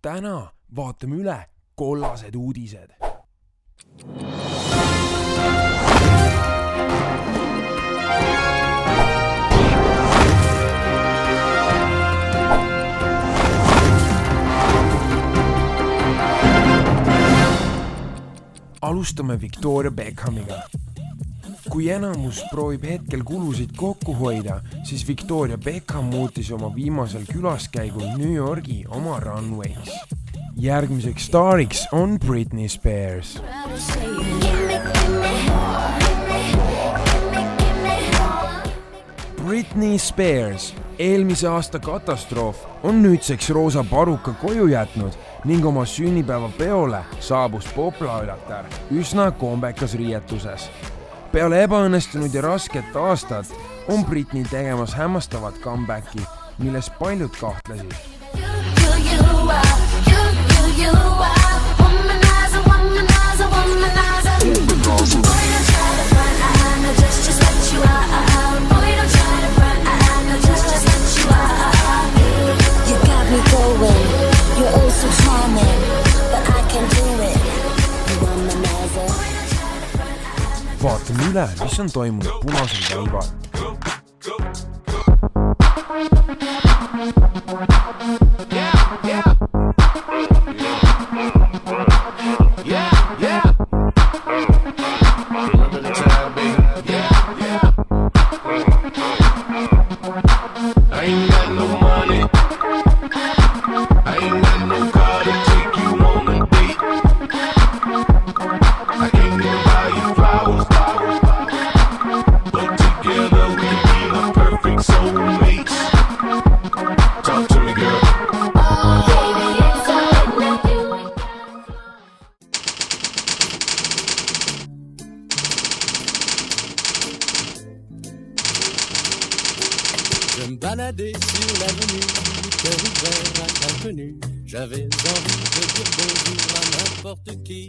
täna vaatame üle kollased uudised. Alustame Victoria Beckhamiga. Kui enamus proovib hetkel kulusid kokku hoida, siis Victoria Beckham muutis oma viimasel külaskäigul New Yorgi oma runways. Järgmiseks staariks on Britney Spears. Britney Spears, eelmise aasta katastroof, on nüüdseks roosa paruka koju jätnud ning oma sünnipäeva peole saabus poplaulatar üsna kombekas riietuses. Peale ebaõnnestunud ja rasket aastat on Britney tegemas hämmastavat comebacki, milles paljud kahtlesid. Vaatame üle, mis on toimunud punasel käival. Je me baladais sur l'avenue, cœur ouvert à l'inconnu. J'avais envie de dire bonjour à n'importe qui.